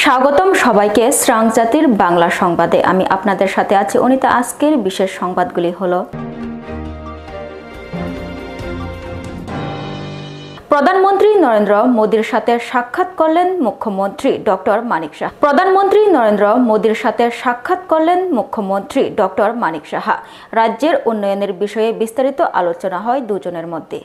স্বাগতম সবাইকে শ্রাং জাতির বাংলা সংবাদে। আমি আপনাদের সাথে আছি অনিতা। আজকের বিশেষ সংবাদগুলি হলো: প্রধানমন্ত্রী নরেন্দ্র মোদীর সাথে সাক্ষাৎ করলেন মুখ্যমন্ত্রী ডক্টর মানিক সাহা। প্রধানমন্ত্রী নরেন্দ্র মোদীর সাথে সাক্ষাৎ করলেন মুখ্যমন্ত্রী ডক্টর মানিক সাহা। রাজ্যের উন্নয়নের বিষয়ে বিস্তারিত আলোচনা হয় দুজনের মধ্যে।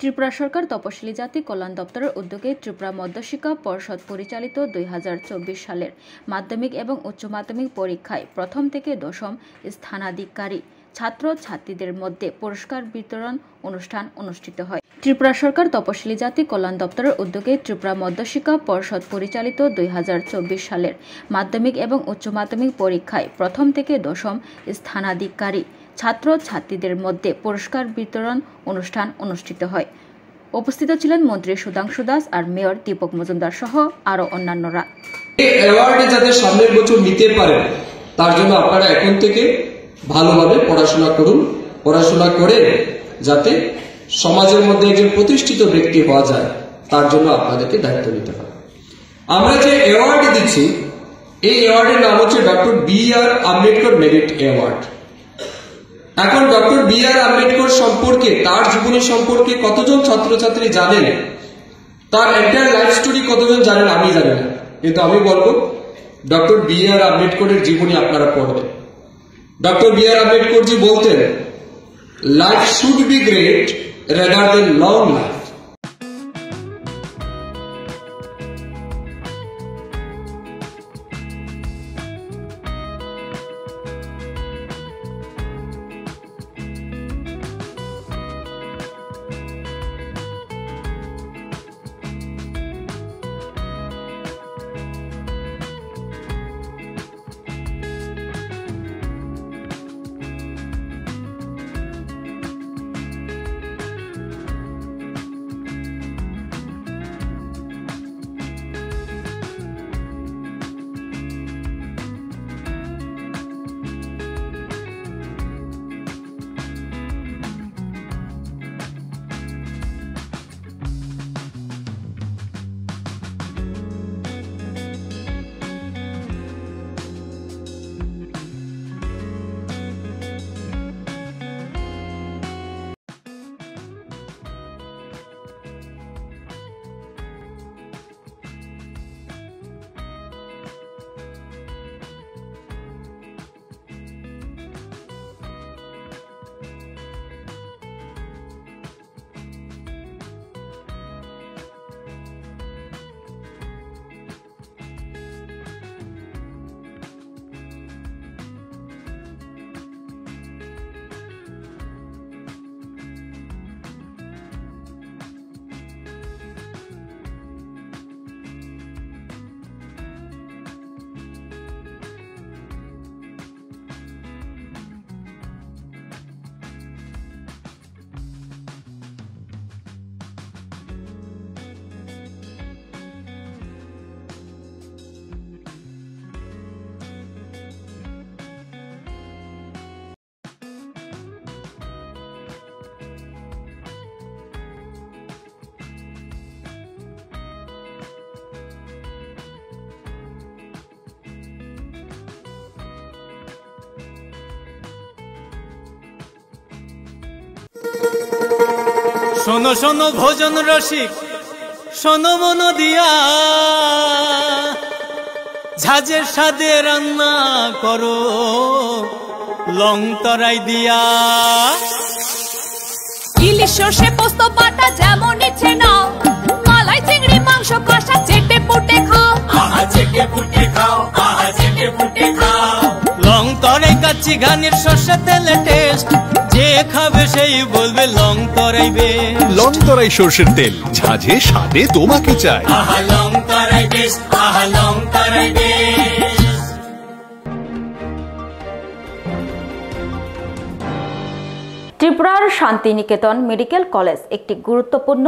ত্রিপুরা সরকার তপশিলি জাতি কল্যাণ দপ্তরের উদ্যোগে ত্রিপুরা মধ্যশিক্ষা পর্ষদ পরিচালিত 2024 সালের মাধ্যমিক এবং উচ্চ মাধ্যমিক পরীক্ষায় প্রথম থেকে দশম স্থানাধিকারী ছাত্র ছাত্রীদের মধ্যে পুরস্কার বিতরণ অনুষ্ঠান অনুষ্ঠিত হয়। ত্রিপুরা সরকার তপশিলি জাতি কল্যাণ দপ্তরের উদ্যোগে ত্রিপুরা মধ্যশিক্ষা পর্ষদ পরিচালিত 2024 সালের মাধ্যমিক এবং উচ্চ মাধ্যমিক পরীক্ষায় প্রথম থেকে দশম স্থানাধিকারী ছাত্র ছাত্রীদের মধ্যে পুরস্কার বিতরণ অনুষ্ঠান অনুষ্ঠিত হয়। উপস্থিত ছিলেন মন্ত্রী সুধাংশু দাস আর মেয়র দীপক মজুমদার সহ আরো অন্যান্যরা। এই অ্যাওয়ার্ডে যাতে সামনের বছর নিতে পারেন তার জন্য আপনারা এখন থেকে ভালোভাবে পড়াশোনা করুন। পড়াশোনা করে যাতে সমাজের মধ্যে একজন প্রতিষ্ঠিত ব্যক্তি হওয়া যায় তার জন্য আপনাদেরকে দায়িত্ব নিতে হবে। আমরা যে অ্যাওয়ার্ড দিচ্ছি এই অ্যাওয়ার্ডের নাম হচ্ছে doctor B.R.. Ambedkar merit award. এখন ডক্টর বি.আর. আম্বেদকর সম্পর্কে, তার জীবনী সম্পর্কে কতজন ছাত্রছাত্রী জানেন, তার এন্টায়ার লাইফ স্টোরি কতজন জানেন আমি জানি না, কিন্তু আমি বলবো ডক্টর বি.আর. আম্বেদকরের জীবনী আপনারা পড়বেন। Doctor B.R.. আম্বেদকর জি বলতেন, life should be great rather than long life. শোনো শোনো ভোজন রসিক, শোনো মন দিয়া, ঝাঁঝের স্বাদে রান্না করো লং তরাই দিয়া। ইলিশ সর্ষে পোস্ত বাটা যেমন ইচ্ছে নাও, মালাই চিংড়ি মাংস কষা চেটে পুটে খাও, আহা চেটে পুটে খাও, আহা চেটে পুটে খাও। লং তরাই কাচ্চি ঘানির সর্ষে তেলে টেস্ট, যে খাবে সেই বলবে লং তরাই বেশ। লং তরাই সর্ষের তেল, ঝাঁঝে স্বাদে তোমাকে চাই। আহা লং তরাই বেশ, আহা লং তরাই বেশ। ত্রিপুরার শান্তিনিকেতন মেডিকেল কলেজ একটি গুরুত্বপূর্ণ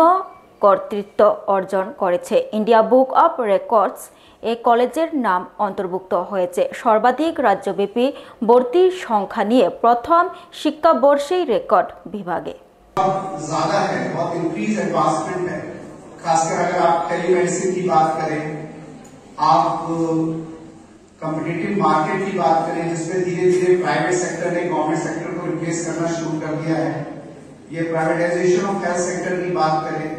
কর্তৃত্ব অর্জন করেছে। ইন্ডিয়া বুক অফ রেকর্ডস এ কলেজের নাম অন্তর্ভুক্ত হয়েছে। সর্বাধিক রাজ্যব্যাপী ভর্তি সংখ্যা নিয়ে প্রথম শিক্ষাবর্ষেই রেকর্ড বিভাগে। ज्यादा है, बहुत इंक्रीज एडवांसमेंट है, खासकर अगर आप टेलीमेडिसिन की बात करें, आप कॉम्पिटिटिव मार्केट की बात करें, जिसमें धीरे धीरे प्राइवेट सेक्टर ने गवर्नमेंट सेक्टर को रिप्लेस करना शुरू कर दिया है, ये प्राइवेटाइजेशन ऑफ हेल्थ सेक्टर की बात करें,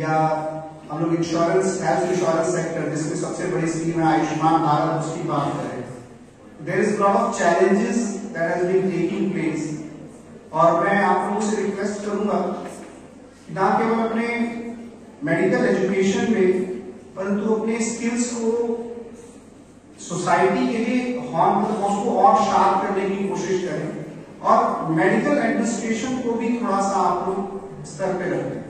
या हम लोग इंश्योरेंस, हेल्थ इंश्योरेंस सेक्टर जिसमें सबसे बड़ी स्कीम है आयुष्मान भारत, उसकी बात करें, there is lot of challenges that has been taking place. और मैं आप लोगों से रिक्वेस्ट करूंगा कि ना केवल अपने मेडिकल एजुकेशन में, परंतु अपने स्किल्स को सोसाइटी के लिए उसको और शार्प करने की कोशिश करें, और मेडिकल एडमिनिस्ट्रेशन को भी थोड़ा सा आप लोग स्तर पे रखें।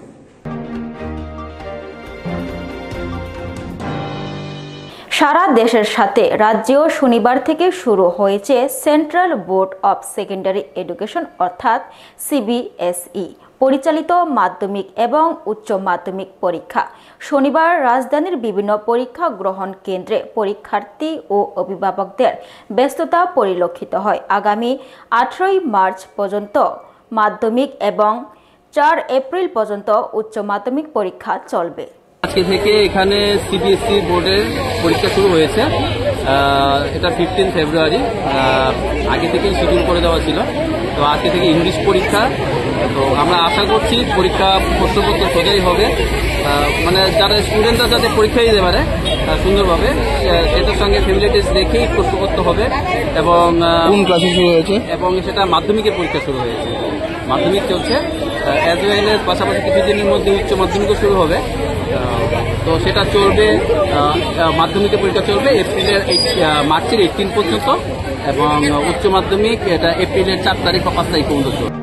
সারা দেশের সাথে রাজ্যেও শনিবার থেকে শুরু হয়েছে central board of secondary education অর্থাৎ সিবিএসই পরিচালিত মাধ্যমিক এবং উচ্চ মাধ্যমিক পরীক্ষা। শনিবার রাজধানীর বিভিন্ন পরীক্ষা গ্রহণ কেন্দ্রে পরীক্ষার্থী ও অভিভাবকদের ব্যস্ততা পরিলক্ষিত হয়। আগামী 18 মার্চ পর্যন্ত মাধ্যমিক এবং 4 এপ্রিল পর্যন্ত উচ্চ মাধ্যমিক পরীক্ষা চলবে। আজকে থেকে এখানে সিবিএসই বোর্ডের পরীক্ষা শুরু হয়েছে। এটা 15 ফেব্রুয়ারি, আগে থেকেই শিডিউল করে দেওয়া ছিল। তো আজকে থেকে ইংলিশ পরীক্ষা। তো আমরা আশা করছি পরীক্ষা প্রশ্নপত্র সোজাই হবে, মানে যারা স্টুডেন্টরা যাতে পরীক্ষা দিতে পারে সুন্দরভাবে, এটার সঙ্গে ফ্যামিলিটিস দেখেই প্রশ্নপত্র হবে। এবং কোন ক্লাসে শুরু হয়েছে, এবং সেটা মাধ্যমিকের পরীক্ষা শুরু হয়েছে, মাধ্যমিক চলছে, অ্যাজ ওয়েল এজ পাশাপাশি কিছুদিনের মধ্যে উচ্চ মাধ্যমিকও শুরু হবে। তো সেটা চলবে, মাধ্যমিকের পরীক্ষা চলবে মার্চের 18 পর্যন্ত, এবং উচ্চ মাধ্যমিক এটা এপ্রিলের 4 তারিখ বা 5 তারিখ পর্যন্ত চলবে।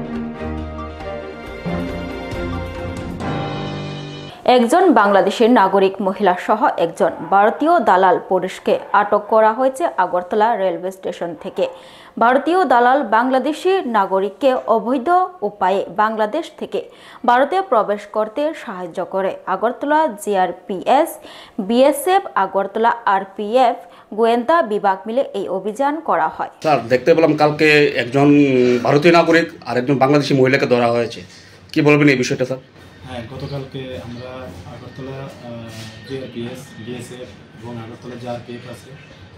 একজন বাংলাদেশের নাগরিক মহিলা সহ একজন ভারতীয় দালাল পুরুষকে আটক করা হয়েছে আগরতলা রেলওয়ে স্টেশন থেকে। ভারতীয় দালাল বাংলাদেশি নাগরিককে অবৈধ উপায়ে বাংলাদেশ থেকে ভারতে প্রবেশ করতে সাহায্য করে। Agartala GRPS, BSF, Agartala RPF গোয়েন্দা বিভাগ মিলে এই অভিযান করা হয়। স্যার, দেখতে পেলাম কালকে একজন ভারতীয় নাগরিক আর একজন বাংলাদেশি মহিলাকে ধরা হয়েছে, কি বলবেন এই বিষয়টা স্যার? হ্যাঁ, গতকালকে আমরা আগরতলা জিআরপিএস, বিএসএফ এবং আগরতলা জিআরপিএফ আছে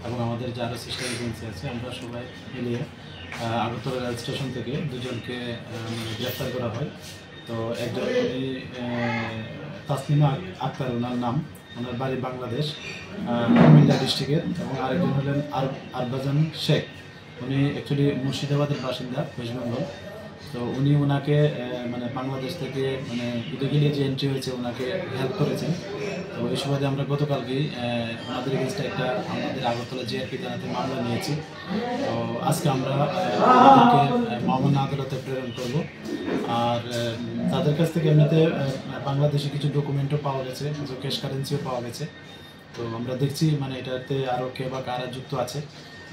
এবং আমাদের যারা সিস্টার এজেন্সি আছে, আমরা সবাই মিলিয়ে আগরতলা রেল স্টেশন থেকে দুজনকে গ্রেফতার করা হয়। তো একজন তাসলিমা আক্তার, ওনার নাম, ওনার বাড়ি বাংলাদেশ, কুমিল্লা ডিস্ট্রিক্টের, এবং আরেকজন হলেন আরবাজান শেখ, উনি অ্যাকচুয়ালি মুর্শিদাবাদের বাসিন্দা, ওয়েস্ট বেঙ্গল। তো উনি ওনাকে মানে বাংলাদেশ থেকে মানে ইলিগালি যে এন্ট্রি হয়েছে ওনাকে হেল্প করেছেন। তো এই সুবাদে আমরা গতকালকেই ওনাদের এগেনস্টে একটা আমাদের আগরতলা জিআরপি থানাতে মামলা নিয়েছি। তো আজকে আমরা ওনাদেরকে মহামান্য আদালতে প্রেরণ করব। আর তাদের কাছ থেকে এমনিতে বাংলাদেশি কিছু ডকুমেন্টও পাওয়া গেছে, কিছু ক্যাশ কারেন্সিও পাওয়া গেছে। তো আমরা দেখছি মানে এটাতে আরও কে বা কারা যুক্ত আছে,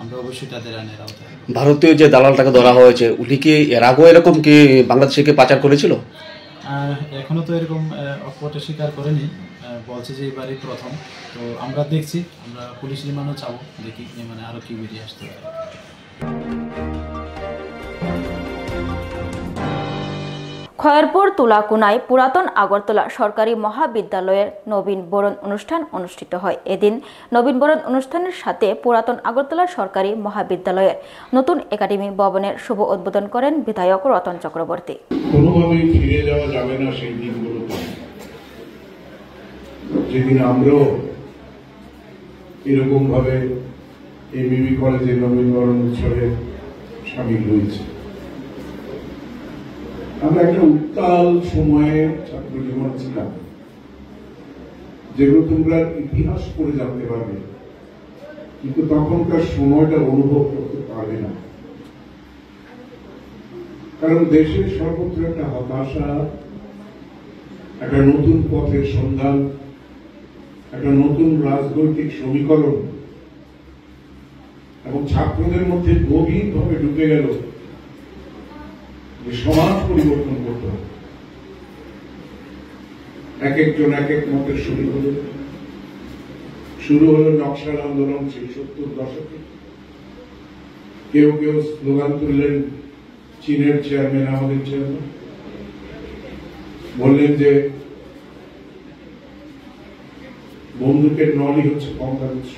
আমরা অবশ্যই তাদের আইনের আওতায়। ভারতীয় যে দালালটাকে ধরা হয়েছে, উনি কি এর আগেও এরকম কি বাংলাদেশকে পাচার করেছিল? এখনো তো এরকম অকপটে স্বীকার করেনি, বলছে যে এবারই প্রথম। তো আমরা দেখছি, আমরা পুলিশ রিমান্ডও চাবো, দেখি মানে আরও কি বেরিয়ে আসতে পারে। খয়েরপুর তুলাকুনায় পুরাতন আগরতলা সরকারি মহাবিদ্যালয়ের নবীন বরণ অনুষ্ঠান অনুষ্ঠিত হয়। এদিন নবীন বরণ অনুষ্ঠানের সাথে পুরাতন আগরতলা সরকারি মহাবিদ্যালয়ের নতুন একাডেমি ভবনের শুভ উদ্বোধন করেন বিধায়ক রতন চক্রবর্তী। কোনোভাবেই ফিরে যাওয়া যাবে না সেই দিনগুলোতে, যেদিন আমরাও এরকম ভাবে এমবিবি কলেজের নবীন বরণ উৎসবে সামিল হয়েছি। আমরা একটা উত্তাল সময়ে ছাত্র জীবন ছিলাম, যেগুলো তোমরা ইতিহাস পড়ে জানতে পারবে, কিন্তু তখনকার সময়টা অনুভব করতে পারবে না। কারণ দেশের সর্বত্র একটা হতাশা, একটা নতুন পথের সন্ধান, একটা নতুন রাজনৈতিক সমীকরণ, এবং ছাত্রদের মধ্যে গভীরভাবে ঢুকে গেল যে সমাজ পরিবর্তন করতে হবে। এক একজন এক এক মতের শরীর হল, শুরু হলো নকশাল আন্দোলন সেই 70 দশকে। কেউ কেউ স্লোগান তুললেন, চীনের চেয়ারম্যান আমাদের চেয়ারম্যান বললেন যে বন্দুকের নলই হচ্ছে ক্ষমতার উৎস।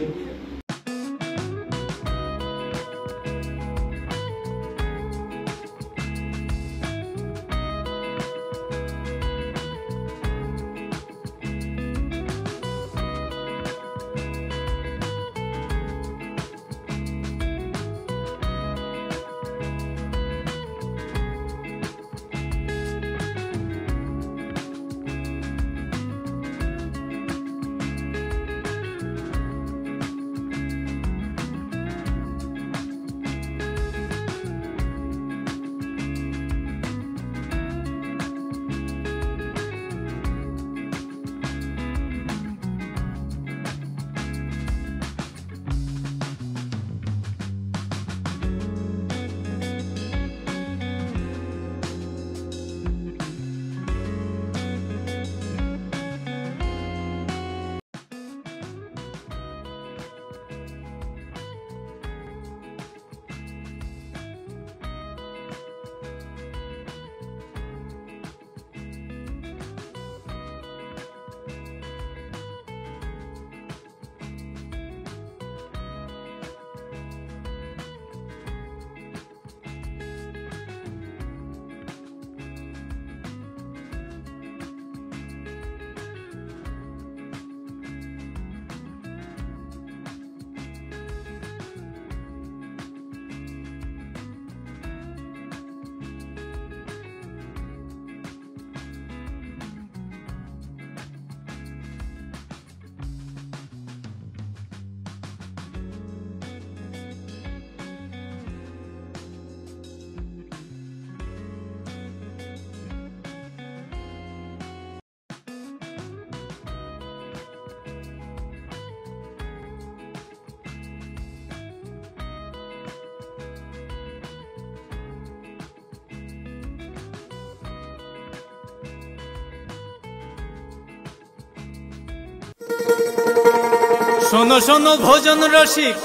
শোনো শোনো ভোজন রসিক,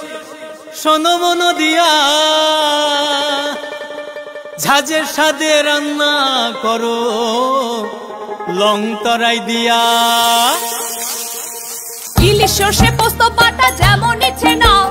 শোনো মন দিয়া, ঝাঁঝের স্বাদে রান্না করো লং তরাই দিয়া। ইলিশ সর্ষে পোস্ত বাটা যেমন ইচ্ছে নাও,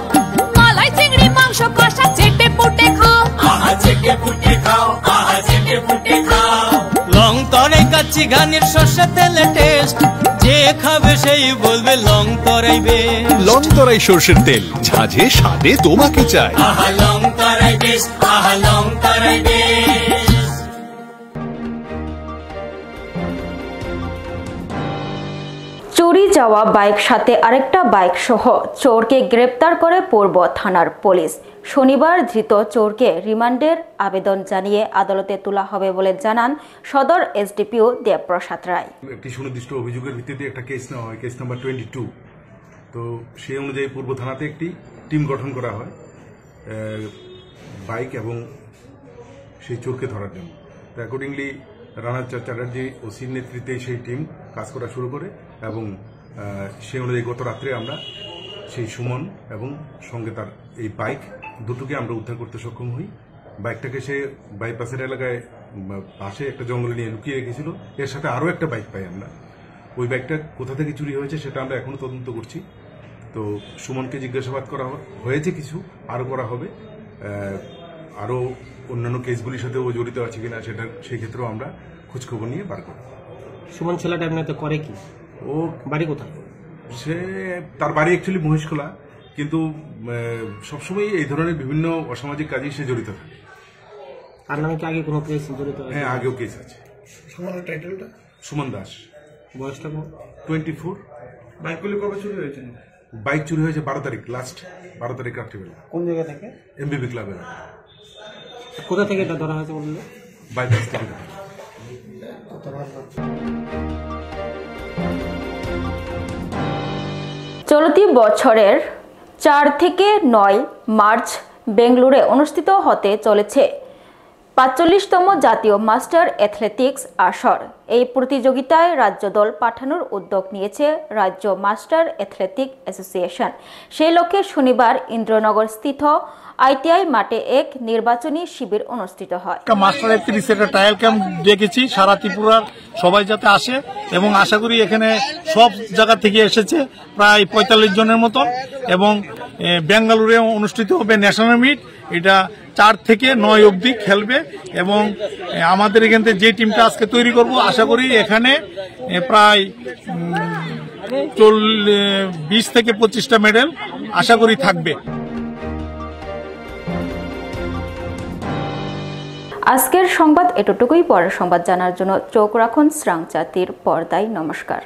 মালাই চিংড়ি মাংস কষা চেটে পুটে খাও, আহা চেটে পুটে খাও, আহা চেটে পুটে খাও। লং তরাই কাচ্চি ঘানির সর্ষে তেলে টেস্ট, যে খাবে সেই বলবে লং তরাই বেশ। লং তরাই সর্ষের তেল, ঝাঁঝে স্বাদে তোমাকে চাই। আহা লং তরাই বেশ, আহা লং তরাই বেশ। চুরি যাওয়া বাইক সাথে আরেকটা বাইক সহ চোরকে গ্রেপ্তার করে পূর্ব থানার পুলিশ। শনিবার ধৃত চোরকে রিমান্ডের আবেদন জানিয়ে আদালতে তোলা হবে বলে জানান সদর এসডিপিও দেবপ্রসাদ রায়। একটি সুনির্দিষ্ট অভিযোগের ভিত্তিতে একটা কেস নেওয়া হয়, কেস নাম্বার 22। তো সেই অনুযায়ী পূর্ব থানাতে একটি টিম গঠন করা হয় বাইক এবং সেই চোরকে ধরার জন্য। তো অ্যাকর্ডিংলি রানা চ্যাটার্জি ওসির নেতৃত্বে সেই টিম কাজ করা শুরু করে এবং সেই অনুযায়ী গত রাত্রে আমরা সেই সুমন এবং সঙ্গে তার এই বাইক দুটোকে আমরা উদ্ধার করতে সক্ষম হই। বাইকটাকে সে বাইপাসের এলাকায় পাশে একটা জঙ্গলে নিয়ে লুকিয়ে রেখেছিল। এর সাথে আরও একটা বাইক পাই আমরা। ওই বাইকটা কোথা থেকে চুরি হয়েছে সেটা আমরা এখনো তদন্ত করছি। তো সুমনকে জিজ্ঞাসাবাদ করা হয়েছে, কিছু আরও করা হবে। আরও অন্যান্য কেসগুলির সাথে ও জড়িত আছে কিনা সেটা সেই ক্ষেত্রেও আমরা খোঁজখবর নিয়ে বার করব। সুমন ছেলেটা এমনিতে করে কি? ও বাড়ি কোথায়? সে তার বাড়ি অ্যাকচুয়ালি মহেশখোলা, কিন্তু সবসময় এই ধরনের বিভিন্ন অসামাজিক কাজে সে জড়িত থাকে। আর নামে কি আগে কোনো কেস জড়িত? হ্যাঁ, আগেও কেস আছে। সুমনের টাইটেলটা? সুমন দাস। বয়সটা কত? 24। বাইকগুলি কবে চুরি হয়েছে? বাইক চুরি হয়েছে 12 তারিখ, লাস্ট 12 তারিখ রাত্রিবেলা। কোন জায়গা থেকে? এমবিবি ক্লাবের। কোথা থেকে এটা ধরা হয়েছে বললে? বাইপাস থেকে। চলতি বছরের 4 থেকে 9 মার্চ বেঙ্গালুরুতে অনুষ্ঠিত হতে চলেছে ৪৫তম জাতীয় মাস্টার অ্যাথলেটিক্স আসর। এই প্রতিযোগিতায় রাজ্য দল পাঠানোর উদ্যোগ নিয়েছে রাজ্য মাস্টার অ্যাথলেটিক অ্যাসোসিয়েশন। সেই লক্ষ্যে শনিবার ইন্দ্রনগর স্থিত আইটিআই মাঠে এক নির্বাচনী শিবির অনুষ্ঠিত হয়। মাস্টার অ্যাথলেটিক্স একটা ট্রায়াল ক্যাম্প ডেকেছি সারা ত্রিপুরার সবাই যাতে আসে, এবং আশা করি এখানে সব জায়গা থেকে এসেছে প্রায় ৪৫ জনের মতন, এবং বেঙ্গালুরুতে অনুষ্ঠিত হবে ন্যাশনাল মিট। এটা ৪ থেকে ৯ অবধি খেলবে, এবং আমাদের এখান থেকে যে টিমটা আজকে তৈরি করব আশা করি এখানে প্রায় ২০ থেকে ২৫টা মেডেল আশা করি থাকবে। আজকের সংবাদ এতটুকুই। পরের সংবাদ জানার জন্য চোখ রাখুন শ্রাং জাতির পর্দায়। নমস্কার।